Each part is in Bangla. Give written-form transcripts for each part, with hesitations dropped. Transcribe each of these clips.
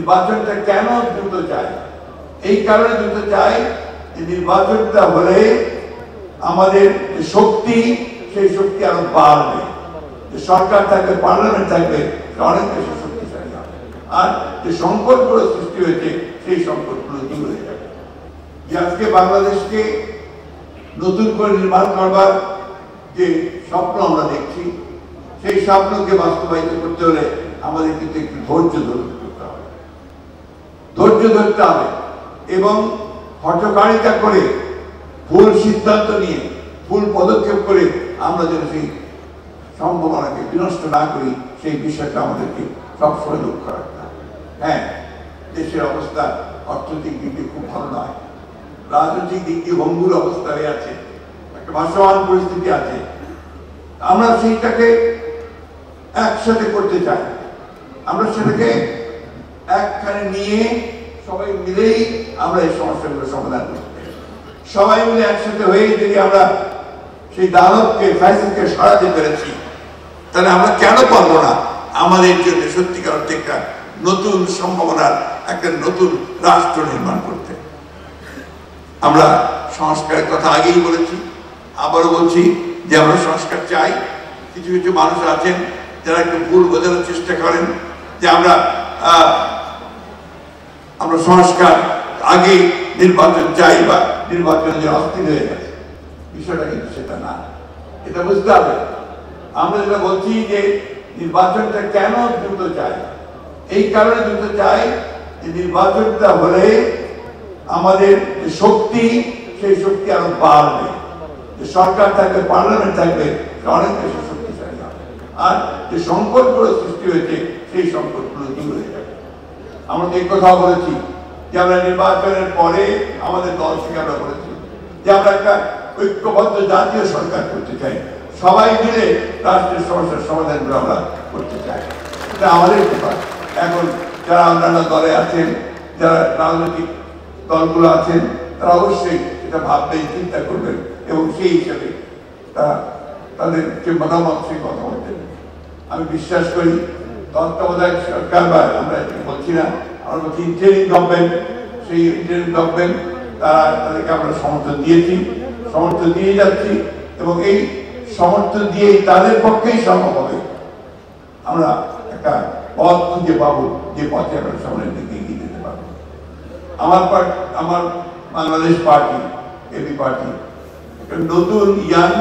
নির্বাচনটা কেন দ্রুত চাই, এই কারণে দ্রুত চাই যে নির্বাচনটা হলে আমাদের যে শক্তি, সেই শক্তি আরো বাড়বে, যে সরকার থাকবে, পার্লামেন্ট থাকবে, অনেক বেশি শক্তিশালী হবে, আর যে সংকটগুলো সৃষ্টি হয়েছে সেই সংকটগুলো দূর হয়ে যাবে। যে আজকে বাংলাদেশকে নতুন করে নির্মাণ করবার যে স্বপ্ন আমরা দেখছি, সেই স্বপ্নকে বাস্তবায়িত করতে হলে আমাদের কিন্তু একটু ধৈর্য ধরতে হবে, ধৈর্য ধরতে হবে এবং হঠকারিতা করে ভুল সিদ্ধান্ত নিয়ে ভুল পদক্ষেপ করে আমরা যেন সেই সম্ভাবনাকে বিনষ্ট না করি, সেই বিষয়টা আমাদেরকে সবসময় লক্ষ্য রাখতে হবে। হ্যাঁ, দেশের অবস্থা অর্থনৈতিক দিক দিয়ে খুব ভালো নয়, রাজনৈতিক দিক দিয়ে ভঙ্গুর অবস্থা হয়ে আছে, একটা ভাসমান পরিস্থিতি আছে। আমরা সেইটাকে একসাথে করতে চাই, আমরা সেটাকে একখানে নিয়ে সবাই মিলেই আমরা এই সমস্যাগুলো সমাধান করতে চাই। সবাই মিলে একসাথে হয়ে যদি আমরা সেই দানবকে, ফ্যাসিস্টকে সরাতে পেরেছি, তাহলে আমরা কেন পারবো না আমাদের জন্য সত্যিকার অর্থে একটা নতুন সম্ভাবনার একটা নতুন রাষ্ট্র নির্মাণ করতে। আমরা সংস্কারের কথা আগেই বলেছি, আবারও বলছি যে আমরা সংস্কার চাই। কিছু কিছু মানুষ আছেন যারা একটু ভুল বোঝানোর চেষ্টা করেন যে আমরা সংস্কার আগে নির্বাচন চাই বা নির্বাচন যে অস্থির হয়ে গেছে, বিষয়টা কিন্তু সেটা না। এটা বুঝতে হবে। আমরা যেটা বলছি যে নির্বাচনটা কেন দ্রুত চাই, এই কারণে দ্রুত চাই যে নির্বাচনটা হলে আমাদের যে শক্তি, সেই শক্তি আরো বাড়বে, যে সরকার থাকবে, পার্লামেন্ট থাকবে, অনেক বেশি শক্তিশালী হবে, আর যে সংকটগুলো সৃষ্টি হয়েছে সেই সংকটগুলো দূর হয়ে যাবে। আমরা এই কথা বলেছি যে আমরা নির্বাচনের পরে আমাদের দল থেকে আমরা বলেছি যে আমরা একটা ঐক্যবদ্ধ জাতীয় সরকার করতে চাই, সবাই মিলে রাষ্ট্রের সমস্যার সমাধানগুলো আমরা করতে চাই। এটা আমাদের ব্যাপার। এখন যারা অন্যান্য দলে আছেন, যারা রাজনৈতিক দলগুলো আছেন, তারা অবশ্যই এটা ভাববেন, চিন্তা করবেন এবং সেই হিসাবে তারা তাদের যে মতামত সেই মতামত দেবেন। আমি বিশ্বাস করি তত্ত্বাবধায়ক সরকার, বা আমরা বলছি না, আমরা বলছি ইন্টারিম গভর্নমেন্ট, সেই ইন্টারিম গভর্নমেন্ট তাদেরকে আমরা সমর্থন দিয়েছি, সমর্থন দিয়ে যাচ্ছি এবং এই সমর্থন দিয়ে তাদের পক্ষেই সম্ভব হবে আমরা একটা পথ খুঁজে পাবো, যে পথে আমরা সামনের দিকে এগিয়ে যেতে পারবো। আমার বাংলাদেশ পার্টি, এবি পার্টি একটা নতুন ইয়াং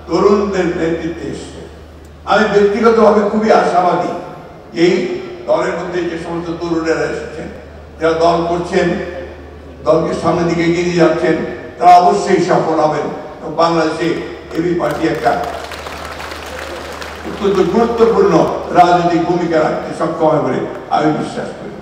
তরুণদের নেতৃত্বে এসছে। আমি ব্যক্তিগতভাবে খুবই আশাবাদী এই দলের মধ্যে যে সমস্ত তরুণেরা এসেছেন, যারা দল করছেন, দলকে সামনের দিকে এগিয়ে নিয়ে যাচ্ছেন, তারা অবশ্যই সফল হবেন এবং বাংলাদেশে এবি পার্টি একটা অত্যন্ত গুরুত্বপূর্ণ রাজনৈতিক ভূমিকা রাখতে সক্ষম হবে বলে আমি বিশ্বাস করি।